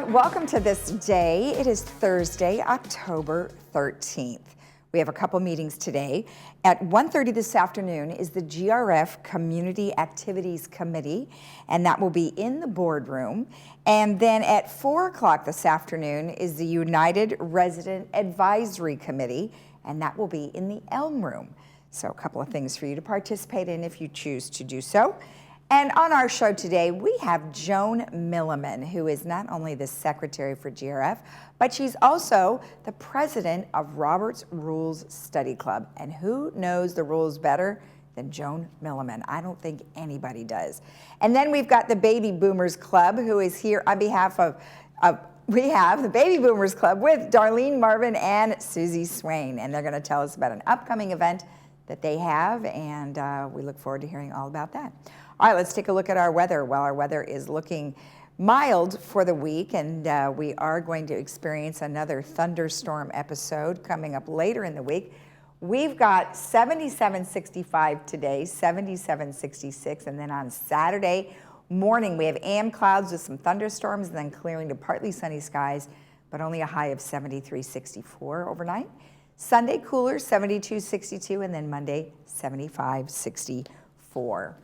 welcome to This Day. It is Thursday, October 13th. We have a couple meetings today. At 1:30 this afternoon is the GRF Community Activities Committee, and that will be in the boardroom. And then at 4 o'clock this afternoon is the United Resident Advisory Committee, and that will be in the Elm Room. So a couple of things for you to participate in if you choose to do so. And on our show today, we have Joan Milliman, who is not only the secretary for GRF, but she's also the president of Robert's Rules Study Club. And who knows the rules better than Joan Milliman? I don't think anybody does. And then we've got the Baby Boomers Club, who is here on behalf of we have the Baby Boomers Club with Darlene Marvin and Susie Swain. And they're going to tell us about an upcoming event that they have, and we look forward to hearing all about that. All right, let's take a look at our weather. Well, our weather is looking mild for the week, and we are going to experience another thunderstorm episode coming up later in the week. We've got 77-65 today, 77-66, and then on Saturday morning we have AM clouds with some thunderstorms and then clearing to partly sunny skies, but only a high of 73-64 overnight. Sunday cooler, 72-62, and then Monday 75-64.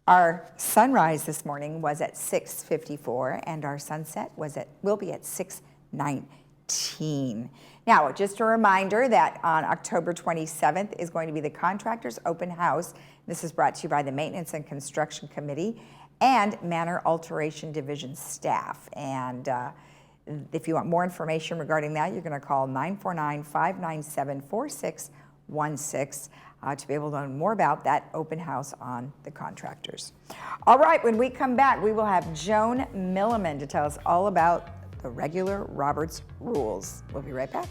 Our sunrise this morning was at 6:54, and our sunset will be at 6:19. Now, just a reminder that on October 27th is going to be the Contractors Open House. This is brought to you by the Maintenance and Construction Committee and Manor Alteration Division staff. And if you want more information regarding that, you're going to call 949-597-4616 to be able to learn more about that open house on the contractors. All right, when we come back, we will have Joan Milliman to tell us all about the regular Robert's rules. We'll be right back.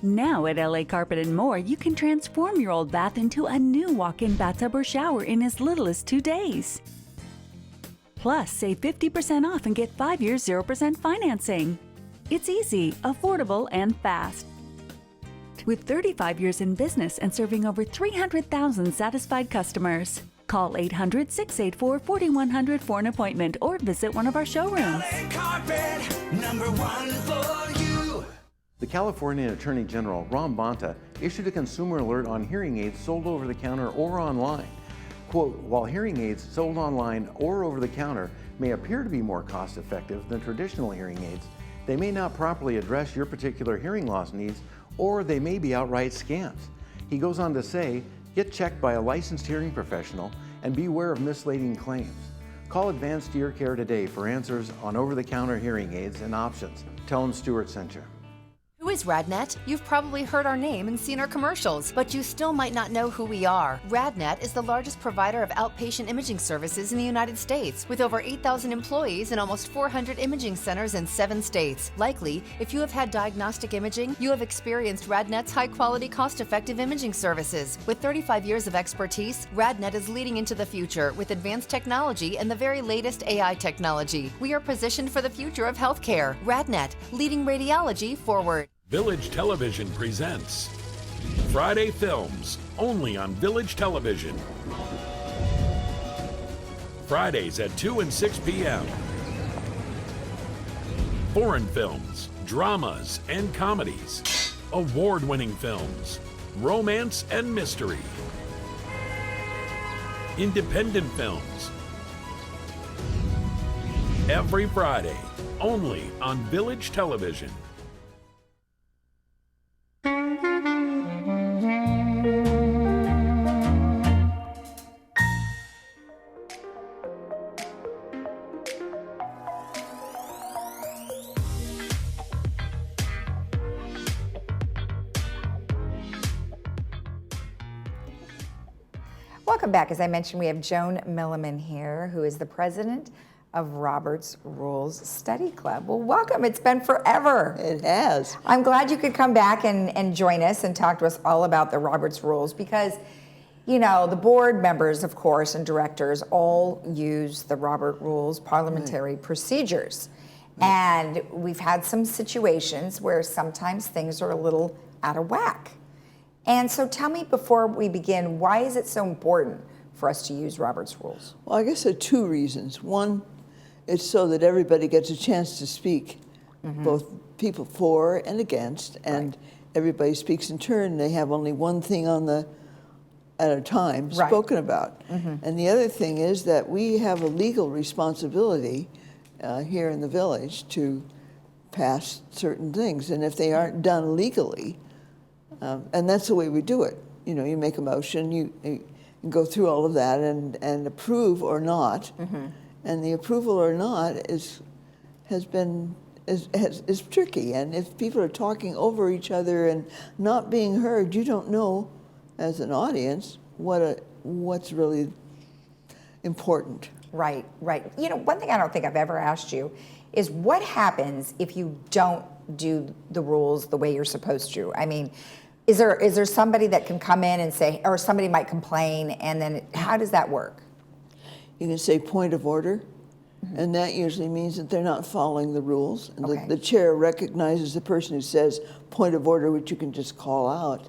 Now at LA Carpet & More, you can transform your old bath into a new walk-in bathtub or shower in as little as 2 days. Plus, save 50% off and get 5 years 0% financing. It's easy, affordable, and fast. With 35 years in business and serving over 300,000 satisfied customers. Call 800-684-4100 for an appointment or visit one of our showrooms. LA Carpet, #1 for you. The California Attorney General, Ron Bonta, issued a consumer alert on hearing aids sold over the counter or online. Quote, while hearing aids sold online or over the counter may appear to be more cost effective than traditional hearing aids, they may not properly address your particular hearing loss needs, or they may be outright scams. He goes on to say, get checked by a licensed hearing professional and beware of misleading claims. Call Advanced Ear Care today for answers on over-the-counter hearing aids and options. Tell them Stewart sent you. Who is RadNet? You've probably heard our name and seen our commercials, but you still might not know who we are. RadNet is the largest provider of outpatient imaging services in the United States, with over 8,000 employees and almost 400 imaging centers in 7 states. Likely, if you have had diagnostic imaging, you have experienced RadNet's high-quality, cost-effective imaging services. With 35 years of expertise, RadNet is leading into the future with advanced technology and the very latest AI technology. We are positioned for the future of healthcare. RadNet, leading radiology forward. Village Television presents Friday Films, only on Village Television. Fridays at 2 and 6 p.m. Foreign films, dramas, and comedies. Award-winning films, romance and mystery. Independent films. Every Friday, only on Village Television. Welcome back. As I mentioned, we have Joan Milliman here, who is the president of Robert's Rules Study Club. Well, welcome. It's been forever. It has. I'm glad you could come back and join us and talk to us all about the Robert's Rules because, you know, the board members, of course, and directors all use the Robert Rules parliamentary procedures. And we've had some situations where sometimes things are a little out of whack. And so tell me before we begin, why is it so important for us to use Robert's Rules? Well, I guess there are two reasons. One, it's so that everybody gets a chance to speak, both people for and against, and everybody speaks in turn. They have only one thing at a time spoken about. And the other thing is that we have a legal responsibility here in the village to pass certain things. And if they aren't done legally, and that's the way we do it. You know, you make a motion, you go through all of that and approve or not. And the approval or not is tricky. And if people are talking over each other and not being heard, you don't know as an audience what's really important. Right, right. You know, one thing I don't think I've ever asked you is what happens if you don't do the rules the way you're supposed to? I mean, is there somebody that can come in and say, or somebody might complain, and then how does that work? You can say point of order, and that usually means that they're not following the rules. And Okay. the chair recognizes the person who says point of order, which you can just call out,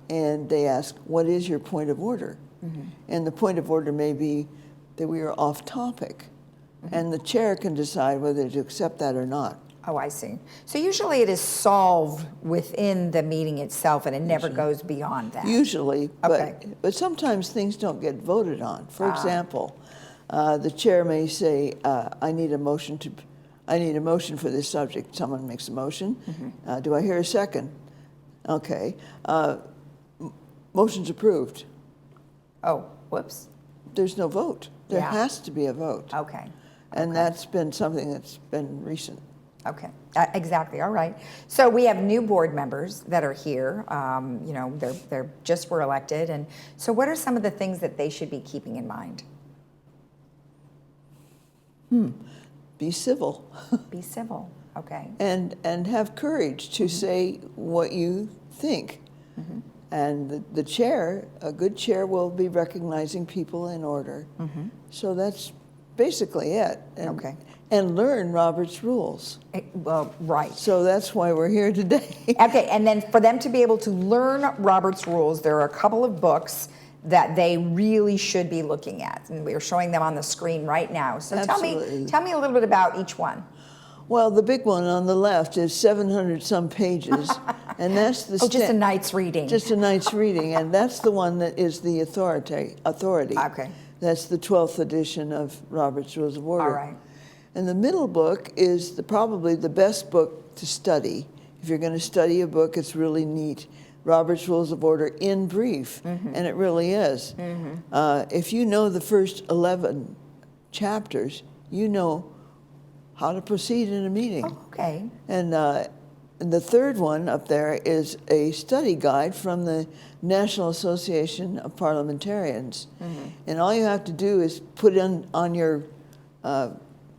and they ask, what is your point of order? And the point of order may be that we are off topic, and the chair can decide whether to accept that or not. Oh, I see. So usually it is solved within the meeting itself, and it never goes beyond that. Usually, Okay. but sometimes things don't get voted on. For example, the chair may say, I need a motion for this subject. Someone makes a motion. Do I hear a second? Okay. Motion's approved. Oh, whoops. There's no vote. There Yeah. has to be a vote. Okay. And that's been something that's been recent. Okay, exactly. All right. So we have new board members that are here. You know, they're just were elected, and so what are some of the things that they should be keeping in mind? Be civil. Be civil. Okay. and have courage to say what you think. And the chair, a good chair, will be recognizing people in order. So that's basically it. And, Okay. And learn Robert's rules. Well, right. So that's why we're here today. Okay, and then for them to be able to learn Robert's Rules, there are a couple of books that they really should be looking at, and we're showing them on the screen right now. So Absolutely. tell me a little bit about each one. Well, the big one on the left is 700 some pages, and that's the Just a night's reading. Just a night's reading, and that's the one that is the authority. Okay. That's the 12th edition of Robert's Rules of Order. All right. And the middle book is probably the best book to study. If you're going to study a book, it's really neat. Robert's Rules of Order in brief, and it really is. If you know the first 11 chapters, you know how to proceed in a meeting. Oh, okay. And the third one up there is a study guide from the National Association of Parliamentarians. And all you have to do is put in on your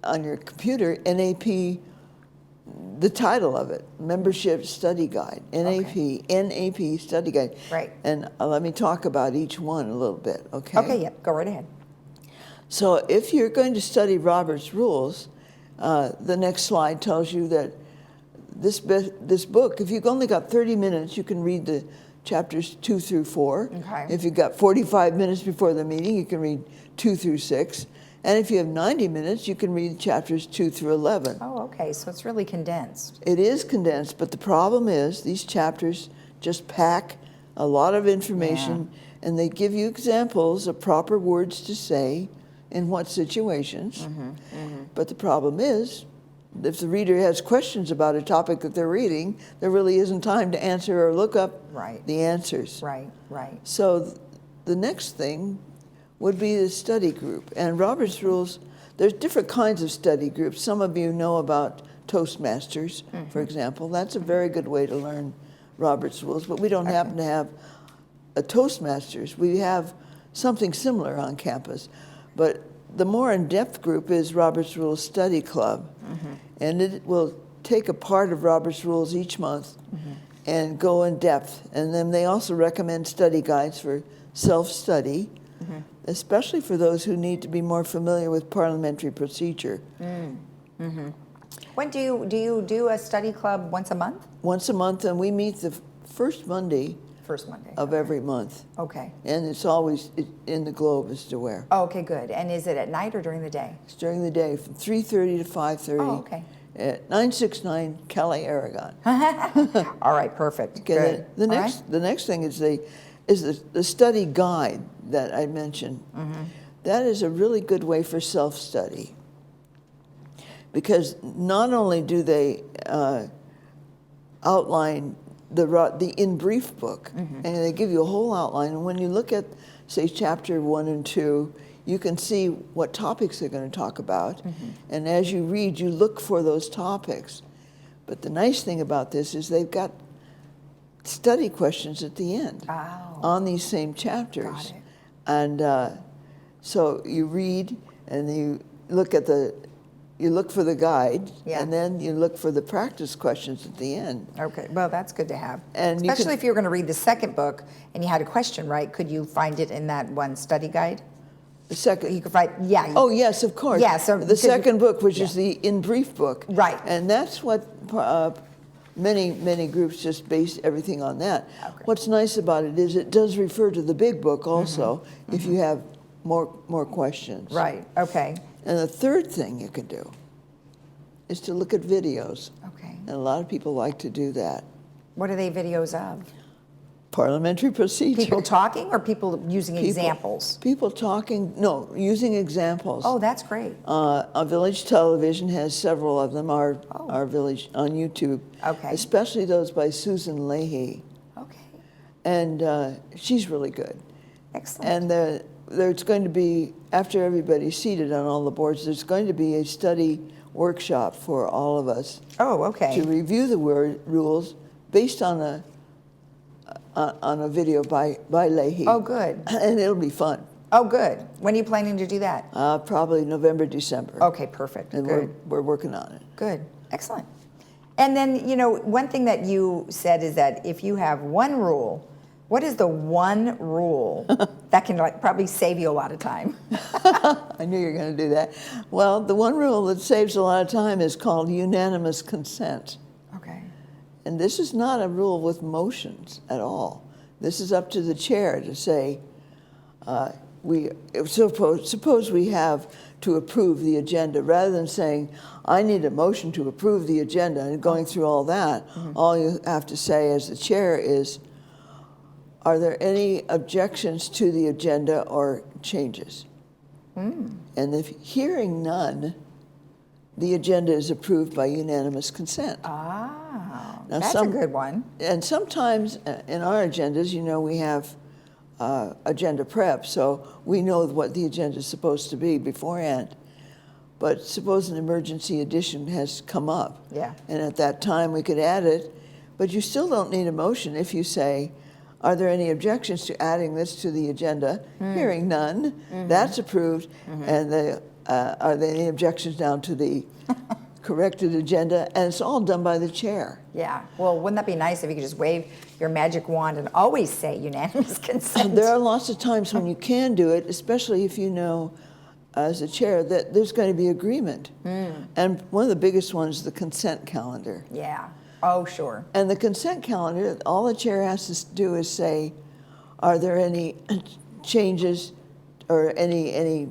computer, NAP, the title of it, Membership Study Guide, NAP Study Guide. Right. And let me talk about each one a little bit, okay? Okay, yeah, go right ahead. So if you're going to study Robert's Rules, the next slide tells you that this book, if you've only got 30 minutes, you can read the chapters 2 through 4. Okay. If you've got 45 minutes before the meeting, you can read 2 through 6. And if you have 90 minutes, you can read chapters 2 through 11. Oh, okay, so it's really condensed. It is condensed, but the problem is these chapters just pack a lot of information, and they give you examples of proper words to say in what situations. But the problem is, if the reader has questions about a topic that they're reading, there really isn't time to answer or look up the answers. Right, right. So the next thing would be the study group. And Robert's Rules, there's different kinds of study groups. Some of you know about Toastmasters, for example. That's a very good way to learn Robert's Rules, but we don't happen to have a Toastmasters. We have something similar on campus. But the more in-depth group is Robert's Rules Study Club. And it will take a part of Robert's Rules each month and go in depth. And then they also recommend study guides for self-study, especially for those who need to be more familiar with parliamentary procedure. When do you do a study club once a month? Once a month, and we meet the first Monday First Monday. of every month. Okay. And it's always in the globe as to where. Oh, okay, good. And is it at night or during the day? It's during the day from 3:30 to 5:30. Oh, okay. At 969 Calais, Aragon. All right, perfect. Okay, Good. The All next right. the next thing is the study guide that I mentioned. Mm-hmm. That is a really good way for self-study, because not only do they outline the in brief book, Mm-hmm. and they give you a whole outline. And when you look at, say, chapter 1 and 2, you can see what topics they're going to talk about. Mm-hmm. And as you read, you look for those topics. But the nice thing about this is they've got study questions at the end Oh. on these same chapters. Got it. And so you read and you look for the guide, Yeah. and then you look for the practice questions at the end. Okay, well, that's good to have. And you especially can- if you're going to read the second book and you had a question, right? Could you find it in that one study guide? The second. You could find, yeah. Oh, yes, of course. Yeah, so the because you- second book, which yeah. is the in brief book. Right. And that's what many groups just base everything on that. Okay. What's nice about it is it does refer to the big book also, if you have more questions. Right, okay. And the third thing you can do is to look at videos. Okay. And a lot of people like to do that. What are they videos of? Parliamentary procedure. People talking or people using People- examples? People talking, no, using examples. Oh, that's great. Our village television has several of them, our Oh. village on YouTube. Okay. Especially those by Susan Leahy. Okay, And she's really good. excellent. And there's going to be, after everybody's seated on all the boards, there's going to be a study workshop for all of us Oh, okay. to review the rules based on a video by Leahy. Oh, good. And it'll be fun. Oh, good. When are you planning to do that? Probably November, December. Okay, perfect. And Good. we're working on it. Good. Excellent. And then, one thing that you said is that if you have one rule, what is the one rule that can probably save you a lot of time? I knew you were going to do that. Well, the one rule that saves a lot of time is called unanimous consent. Okay. And this is not a rule with motions at all. This is up to the chair to say, suppose we have to approve the agenda, rather than saying, I need a motion to approve the agenda and going through all that, all you have to say as the chair is, are there any objections to the agenda or changes? And if hearing none, the agenda is approved by unanimous consent. Ah, Now, that's a good one. And sometimes in our agendas, we have agenda prep, so we know what the agenda is supposed to be beforehand. But suppose an emergency addition has come up. Yeah. And at that time, we could add it, but you still don't need a motion if you say, are there any objections to adding this to the agenda? Hearing none, that's approved. And are there any objections down to the corrected agenda? And it's all done by the chair. Yeah. Well, wouldn't that be nice if you could just wave your magic wand and always say unanimous consent? There are lots of times when you can do it, especially if you know, as a chair, that there's going to be agreement. And one of the biggest ones is the consent calendar. Yeah. Oh, sure. And the consent calendar, all the chair has to do is say, are there any changes or any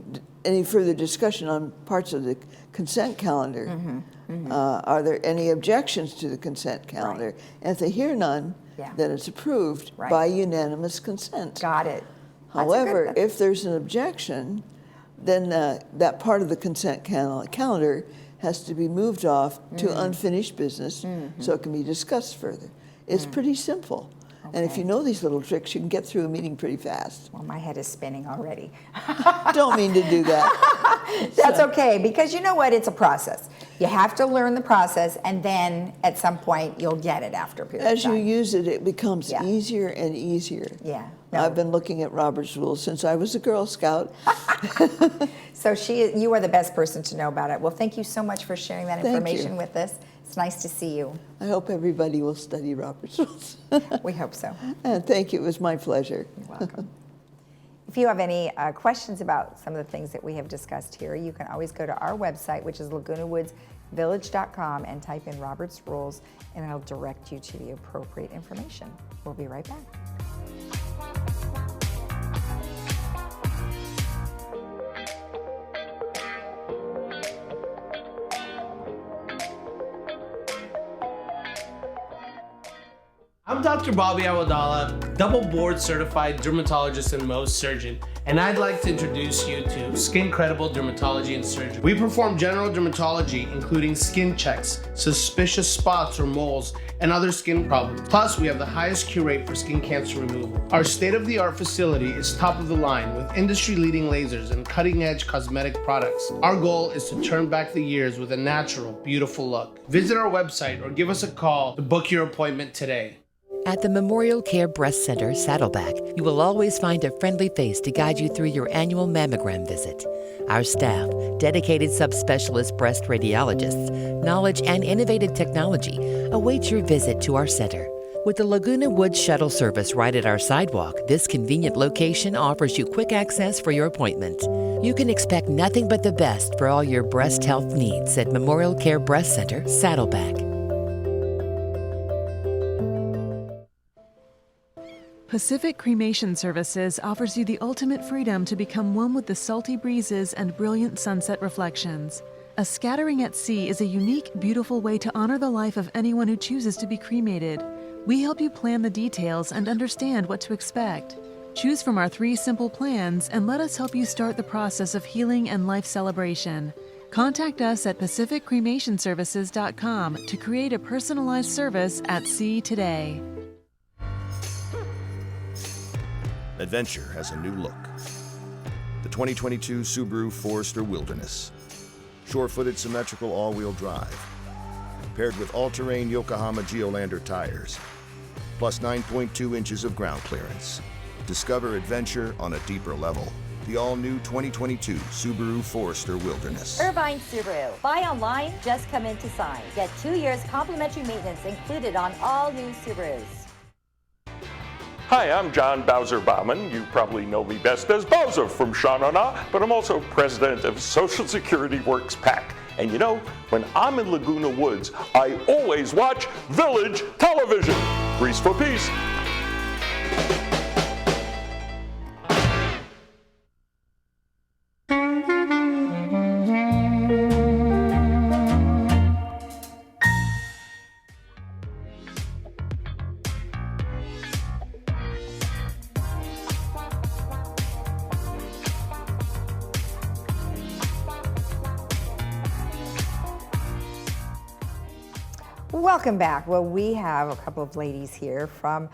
further discussion on parts of the consent calendar? Are there any objections to the consent calendar? Right. And if they hear none, Yeah. then it's approved Right. by unanimous consent. Got it. That's a However, good- if there's an objection, then that part of the consent calendar has to be moved off to unfinished business so it can be discussed further. It's pretty simple. And if Okay. you know these little tricks, you can get through a meeting pretty fast. Well, my head is spinning already. Don't mean to do that. That's okay, because you know what? It's a process. You have to learn the process, and then at some point you'll get it after a period As of you time. use it, it becomes Yeah. easier and easier. Yeah. No. I've been looking at Robert's rules since I was a Girl Scout. So you are the best person to know about it. Well, thank you so much for sharing that Thank information you. with us. It's nice to see you. I hope everybody will study Robert's rules. We hope so. And thank you. It was my pleasure. You're welcome. If you have any questions about some of the things that we have discussed here, you can always go to our website, which is lagunawoodsvillage.com, and type in Robert's Rules, and it'll direct you to the appropriate information. We'll be right back. I'm Dr. Bobby Awadala, double board certified dermatologist and Mohs surgeon, and I'd like to introduce you to Skin Credible Dermatology and Surgery. We perform general dermatology, including skin checks, suspicious spots or moles, and other skin problems. Plus, we have the highest cure rate for skin cancer removal. Our state-of-the-art facility is top of the line with industry-leading lasers and cutting-edge cosmetic products. Our goal is to turn back the years with a natural, beautiful look. Visit our website or give us a call to book your appointment today. At the Memorial Care Breast Center, Saddleback, you will always find a friendly face to guide you through your annual mammogram visit. Our staff, dedicated subspecialist breast radiologists, knowledge, and innovative technology await your visit to our center. With the Laguna Woods shuttle service right at our sidewalk, this convenient location offers you quick access for your appointment. You can expect nothing but the best for all your breast health needs at Memorial Care Breast Center, Saddleback. Pacific Cremation Services offers you the ultimate freedom to become one with the salty breezes and brilliant sunset reflections. A scattering at sea is a unique, beautiful way to honor the life of anyone who chooses to be cremated. We help you plan the details and understand what to expect. Choose from our 3 simple plans and let us help you start the process of healing and life celebration. Contact us at pacificcremationservices.com to create a personalized service at sea today. Adventure has a new look. The 2022 Subaru Forester Wilderness. Shore-footed symmetrical all-wheel drive. Paired with all-terrain Yokohama Geolander tires. Plus 9.2 inches of ground clearance. Discover adventure on a deeper level. The all-new 2022 Subaru Forester Wilderness. Irvine Subaru. Buy online, just come in to sign. Get 2 years complimentary maintenance included on all new Subarus. Hi, I'm John Bowser Bauman. You probably know me best as Bowser from Sha-Na-Na, but I'm also president of Social Security Works PAC. And you know, when I'm in Laguna Woods, I always watch Village Television. Grease for peace. Welcome back. Well, we have a couple of ladies here from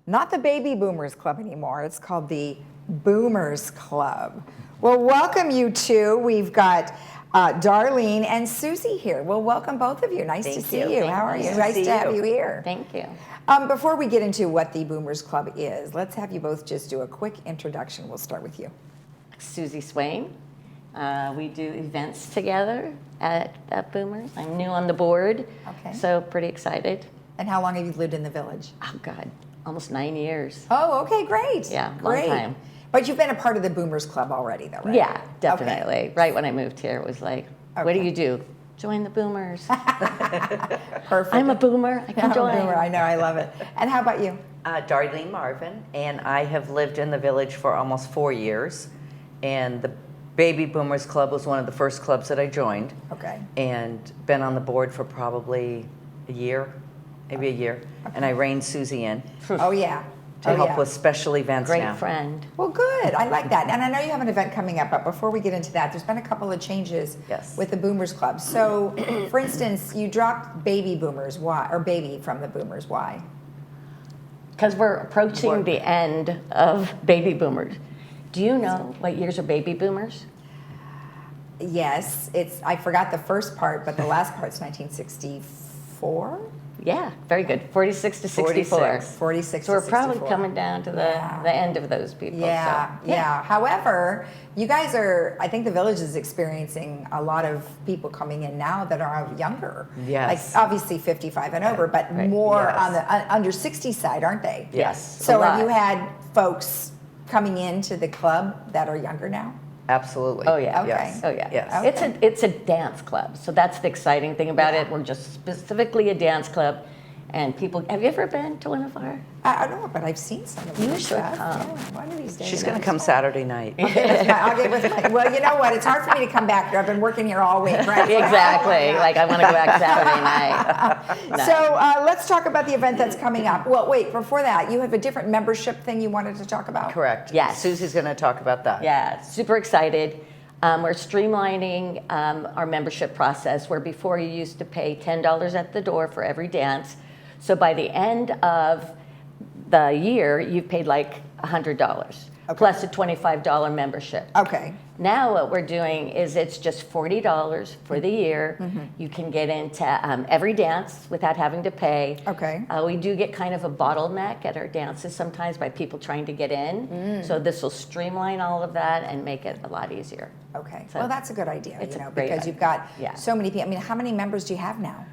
not the Baby Boomers Club anymore. It's called the Boomers Club. Well, welcome you two. We've got Darlene and Susie here. Well, welcome both of you. Nice to see you. How are you? Nice to have you here. Thank you. Before we get into what the Boomers Club is, let's have you both just do a quick introduction. We'll start with you. Susie Swain. We do events together at Boomers. I'm new on the board, so pretty excited. And how long have you lived in the village? Oh, God, almost 9 years. Oh, okay, great. Yeah, great. Long time. But you've been a part of the Boomers Club already, though, right? Yeah, definitely. Okay. Right when I moved here, it was like, what do you do? Join the Boomers. Perfect. I'm a boomer. I can join. I'm a boomer. I know. I love it. And how about you? Darlene Marvin, and I have lived in the village for almost 4 years. And the Baby Boomers Club was one of the first clubs that I joined. Okay. And been on the board for probably a year, maybe a year. Okay. And I reined Susie in. Oh, yeah. To help with special events now. Great friend. Well, good. I like that. And I know you have an event coming up, but before we get into that, there's been a couple of changes with the Boomers Club. So, for instance, you dropped Baby Boomers. Why? Or Baby from the Boomers. Why? Because we're approaching the end of Baby Boomers. Do you know what years are Baby Boomers? Yes. I forgot the first part, but the last part's 1964? Yeah, very good. 46 to 64. 46 so to 64. we're probably coming down to the end of those people. Yeah, so, yeah. However, you guys are, I think the village is experiencing a lot of people coming in now that are younger. Yes. Like obviously 55 and over, but more on the under 60 side, aren't they? Yes. So have you had folks coming into the club that are younger now? Absolutely. Oh yeah. Okay. Yes. Oh yeah. Yes. It's a dance club, so that's the exciting thing about it. We're just specifically a dance club, and people. Have you ever been to one of our? I don't know, but I've seen some of them. You should come. Yeah, one of these days. She's going to come Saturday night. I'll get with my, well, you know what? It's hard for me to come back. I've been working here all week, right? Exactly. Like I want to go back Saturday night. No. So let's talk about the event that's coming up. Well, wait, before that, you have a different membership thing you wanted to talk about? Correct. Yes. Susie's going to talk about that. Yeah, super excited. We're streamlining our membership process, where before you used to pay $10 at the door for every dance. So by the end of the year, you've paid like $100, plus a $25 membership. Okay. Now what we're doing is it's just $40 for the year. You can get into every dance without having to pay. Okay. We do get kind of a bottleneck at our dances sometimes by people trying to get in. So this will streamline all of that and make it a lot easier. Okay. So well, that's a good idea, it's you a know, great because idea. you've got Yeah. so many people. I mean, how many members do you have now?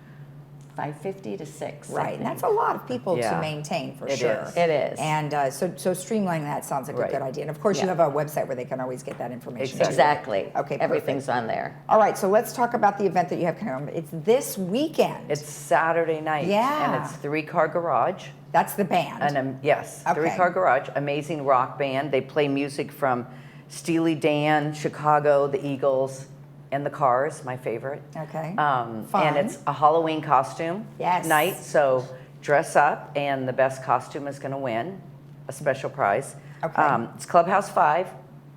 550 to 6. Right, and that's a lot of people to Yeah. maintain, for It sure. is. It is. And so streamlining that sounds like a Right. good idea. And of course, you Yeah. have a website where they can always get that information. too. Exactly. Okay, Everything's on there. All right, so let's talk about the event that you have coming up. It's this weekend. It's Saturday night. Yeah. And it's 3 Car Garage. That's the band. And yes, Okay. 3 Car Garage, amazing rock band. They play music from Steely Dan, Chicago, the Eagles, and the Cars, my favorite. Okay. And Fun. it's a Halloween costume Yes. night, so dress up, and the best costume is going to win a special prize. Okay. It's Clubhouse 5.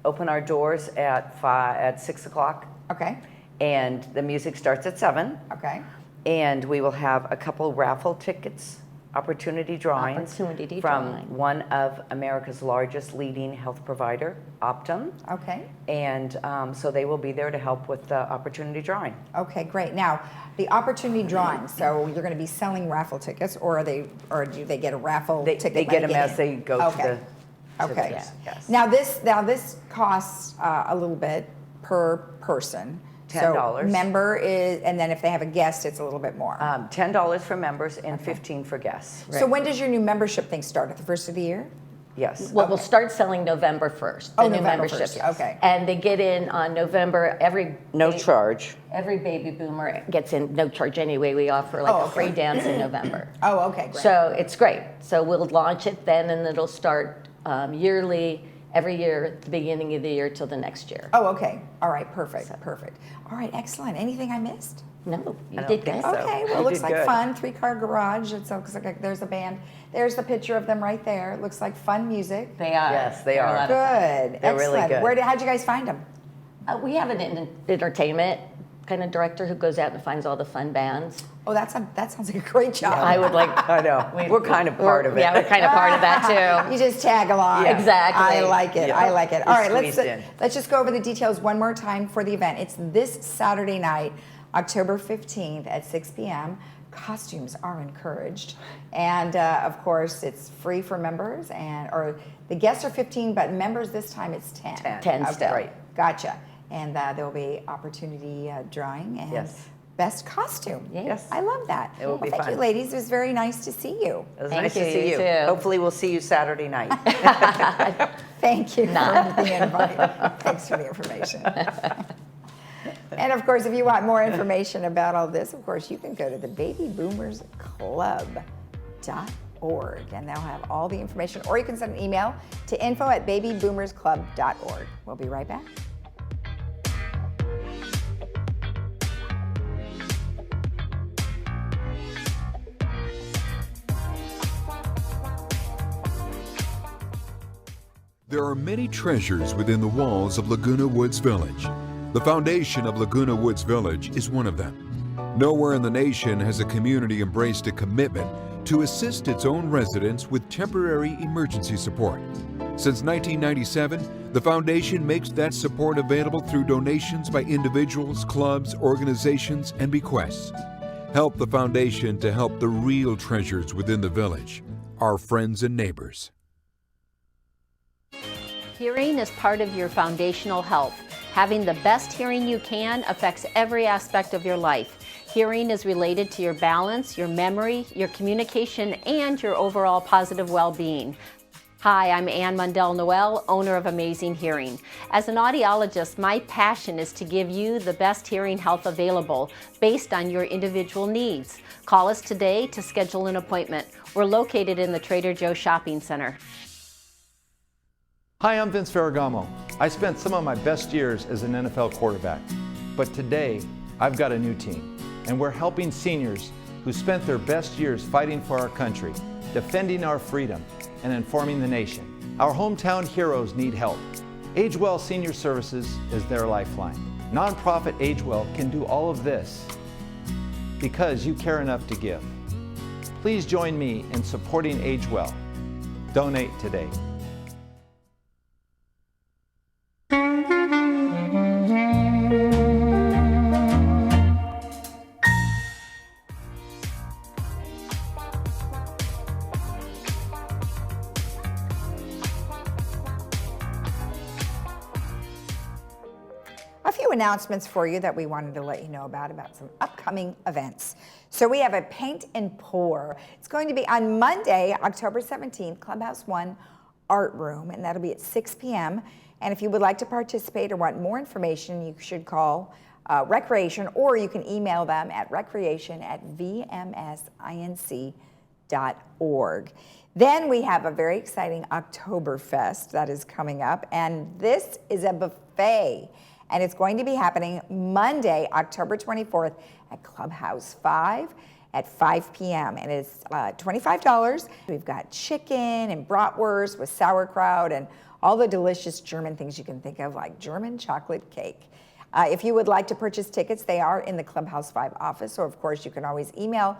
Open our doors at 6 o'clock, Okay, and the music starts at 7. okay. And we will have a couple raffle tickets, opportunity drawings Opportunity from drawing. one of America's largest leading health provider, Optum. Okay. And so they will be there to help with the opportunity drawing. Okay, great. Now, the opportunity drawing, so you're going to be selling raffle tickets, or do they get a raffle ticket? They get when them get as in? they go to Okay. the Okay. Yes. Now this costs a little bit per person. $10. So member is, and then if they have a guest, it's a little bit more. $10 for members and $15 for guests. So when does your new membership thing start? At the first of the year? Yes. Well, we'll start selling November 1st. Oh, the new November memberships. 1st, okay. And they get in on November, No charge. every baby boomer gets in, no charge anyway. We offer like Oh, a free okay. dance in November. Oh, okay, great. So it's great. So we'll launch it then, and it'll start yearly, every year at the beginning of the year till the next year. Oh, okay. All right, perfect, perfect. All right, excellent. Anything I missed? No, I you don't did think good. so. Okay, well, You it looks did like good. fun. 3-car garage. It looks like there's a band. There's the picture of them right there. It looks like fun music. They are. Yes, they They're are. a lot of fun. Good. They're really Excellent. good. How'd you guys find them? We have an entertainment kind of director who goes out and finds all the fun bands. Oh, that sounds like a great job. I would like. I know. We're kind of part of it. Yeah, we're kind of part of that too. You just tag along. Yeah. Exactly. I like it. Yeah. I like it. All right, It's squeezed in. let's just go over the details one more time for the event. It's this Saturday night, October 15th at 6 p.m. Costumes are encouraged, and of course, it's free for members, or the guests are 15, but members this time it's 10. 10 Okay. still. Right. Gotcha. And there will be opportunity drawing and Yes. best costume. Yes. I love that. It will be Thank fun. you, ladies. It was very nice to see you. It was Thank nice you, to see you you. too. Hopefully we'll see you Saturday night. Thank you for the invite. Thanks for the information. And of course, if you want more information about all this, of course, you can go to the babyboomersclub.org, and they'll have all the information. Or you can send an email to info@babyboomersclub.org. We'll be right back. There are many treasures within the walls of Laguna Woods Village. The foundation of Laguna Woods Village is one of them. Nowhere in the nation has a community embraced a commitment to assist its own residents with temporary emergency support. Since 1997, the foundation makes that support available through donations by individuals, clubs, organizations, and bequests. Help the foundation to help the real treasures within the village, our friends and neighbors. Hearing is part of your foundational health. Having the best hearing you can affects every aspect of your life. Hearing is related to your balance, your memory, your communication, and your overall positive well-being. Hi, I'm Ann Mundell Noel, owner of Amazing Hearing. As an audiologist, my passion is to give you the best hearing health available based on your individual needs. Call us today to schedule an appointment. We're located in the Trader Joe's Shopping Center. Hi, I'm Vince Ferragamo. I spent some of my best years as an NFL quarterback, but today I've got a new team, and we're helping seniors who spent their best years fighting for our country, defending our freedom, and informing the nation. Our hometown heroes need help. AgeWell Senior Services is their lifeline. Nonprofit AgeWell can do all of this because you care enough to give. Please join me in supporting AgeWell. Donate today. A few announcements for you that we wanted to let you know about some upcoming events. So we have a paint and pour. It's going to be on Monday, October 17th, Clubhouse 1 Art Room, and that'll be at 6 p.m. And if you would like to participate or want more information, you should call Recreation, or you can email them at recreation@vmsinc.org. Then we have a very exciting Oktoberfest that is coming up, and this is a buffet. And it's going to be happening Monday, October 24th at Clubhouse 5 at 5 p.m. And it's $25. We've got chicken and bratwurst with sauerkraut and all the delicious German things you can think of, like German chocolate cake. If you would like to purchase tickets, they are in the Clubhouse 5 office, or of course you can always email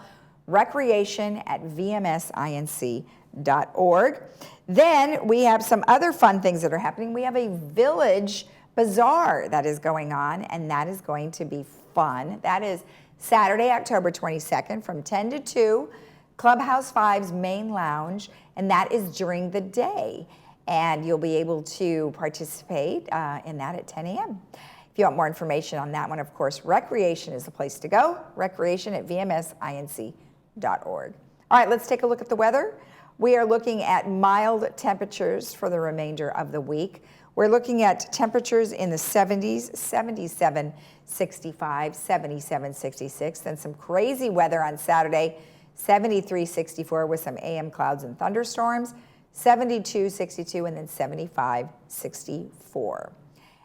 recreation@vmsinc.org. Then we have some other fun things that are happening. We have a village bazaar that is going on, and that is going to be fun. That is Saturday, October 22nd from 10 to 2, Clubhouse 5's main lounge, and that is during the day. And you'll be able to participate in that at 10 a.m. If you want more information on that one, of course, Recreation is the place to go, recreation@vmsinc.org. All right, let's take a look at the weather. We are looking at mild temperatures for the remainder of the week. We're looking at temperatures in the 70s, 77, 65, 77, 66, then some crazy weather on Saturday, 73, 64 with some AM clouds and thunderstorms, 72, 62, and then 75, 64.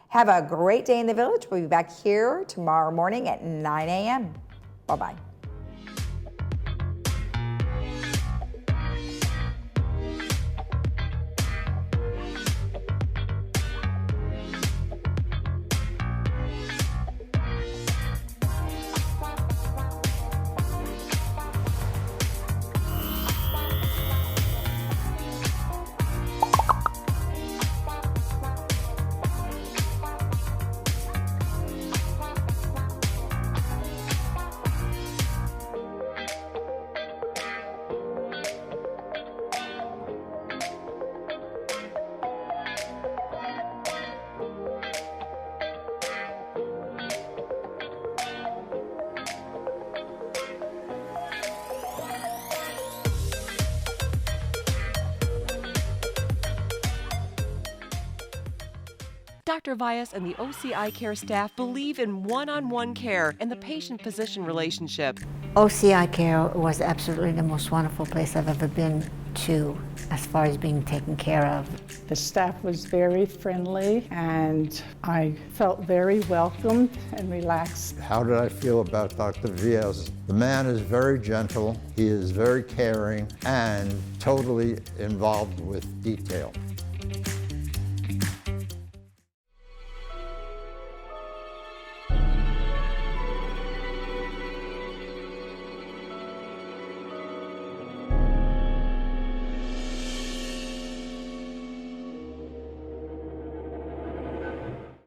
Have a great day in the village. We'll be back here tomorrow morning at 9 a.m. Bye-bye. Dr. Vyas and the OCI Care staff believe in one-on-one care and the patient-physician relationship. OCI Care was absolutely the most wonderful place I've ever been to as far as being taken care of. The staff was very friendly and I felt very welcomed and relaxed. How did I feel about Dr. Vyas? The man is very gentle, he is very caring, and totally involved with detail.